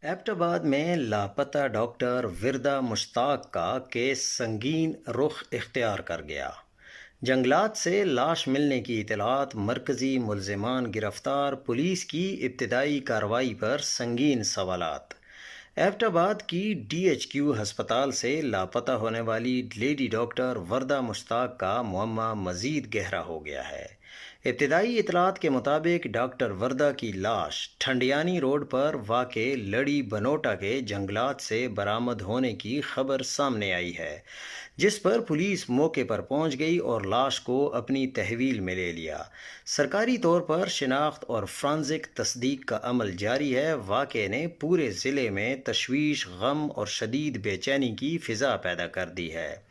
एबटाबाद में लापता डॉक्टर विरदा मुश्ताक का केस संगीन रुख इख्तियार कर गया। जंगलात से लाश मिलने की इतलात, मरकजी मुलजिमान गिरफ्तार, पुलिस की इब्तदाई कार्रवाई पर संगीन सवालात। एबटाबाद की DHQ हस्पताल से लापता होने वाली लेडी डॉक्टर वर्दा मुश्ताक का मुअम्मा मज़ीद गहरा हो गया है। इब्तदाई इतलात के मुताबिक डॉक्टर वर्दा की लाश ठंडियानी रोड पर वाक़े लड़ी बनोटा के जंगलात से बरामद होने की खबर सामने आई है, जिस पर पुलिस मौके पर पहुंच गई और लाश को अपनी तहवील में ले लिया। सरकारी तौर पर शिनाख्त और फ्रांजिक तस्दीक का अमल जारी है। वाक़े ने पूरे ज़िले में तशवीश, गम और शदीद बेचैनी की फ़िज़ा पैदा कर दी है।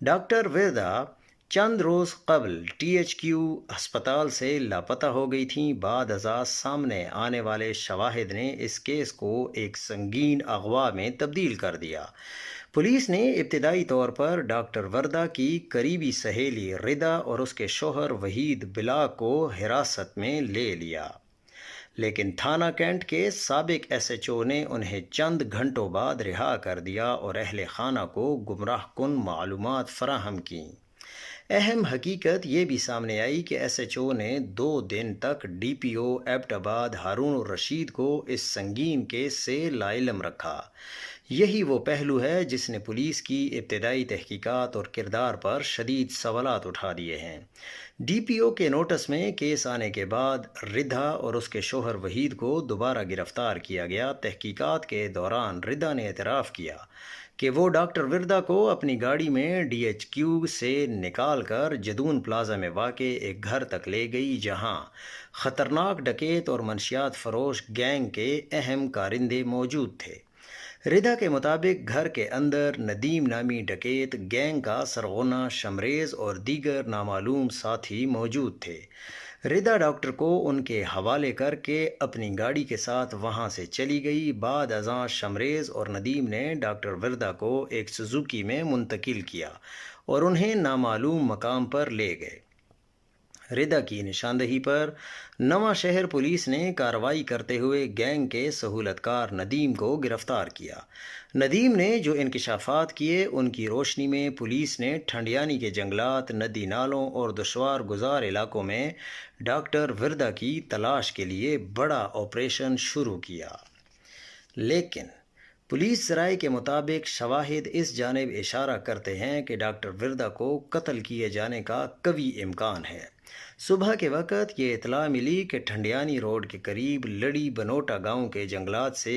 डॉक्टर विरदा चंद रोज़ कबल THQ अस्पताल से लापता हो गई थीं। बाद अज़ा सामने आने वाले शवाहिद ने इस केस को एक संगीन अगवा में तब्दील कर दिया। पुलिस ने इब्तदाई तौर पर डॉक्टर वर्दा की करीबी सहेली रिदा और उसके शोहर वहीद बिला को हिरासत में ले लिया, लेकिन थाना कैंट के साबिक SHO ने उन्हें चंद घंटों बाद रिहा कर दिया और अहले खाना को गुमराह कुन मालूमात फराहम की। अहम हकीकत ये भी सामने आई कि SHO ने 2 दिन तक DPO एबटाबाद हारून रशीद को इस संगीन केस से लाइलम रखा। यही वो पहलू है जिसने पुलिस की इब्तदाई तहकीकात और किरदार पर शदीद सवालात उठा दिए हैं। DPO के नोटिस में केस आने के बाद रिदा और उसके शोहर वहीद को दोबारा गिरफ्तार किया गया। तहकीकात के दौरान रिदा ने एतराफ़ किया कि वो डॉक्टर विरदा को अपनी गाड़ी में DHQ से निकाल कर जदून प्लाजा में वाक़े एक घर तक ले गई, जहां ख़तरनाक डकैत और मनशियात फरोश गैंग के अहम कारिंदे मौजूद थे। रिदा के मुताबिक घर के अंदर नदीम नामी डकैत, गैंग का सरगोना शमरेज और दीगर नामालूम साथी मौजूद थे। रिदा डॉक्टर को उनके हवाले करके अपनी गाड़ी के साथ वहां से चली गई। बाद अज़ां शमरेज और नदीम ने डॉक्टर विरदा को एक सुजुकी में मुंतकिल किया और उन्हें नामालूम मकाम पर ले गए। रिदा की निशानदही पर नवां शहर पुलिस ने कार्रवाई करते हुए गैंग के सहूलतकार नदीम को गिरफ्तार किया। नदीम ने जो इंकशाफात किए, उनकी रोशनी में पुलिस ने ठंडियानी के जंगलात, नदी नालों और दुश्वार गुजार इलाकों में डॉक्टर विरदा की तलाश के लिए बड़ा ऑपरेशन शुरू किया। लेकिन पुलिस ज़राए के मुताबिक शवाहिद इस जानिब इशारा करते हैं कि डॉक्टर विरदा को कत्ल किए जाने का कवी इम्कान है। सुबह के वक़्त ये इतला मिली कि ठंडियानी रोड के करीब लड़ी बनोटा गांव के जंगलात से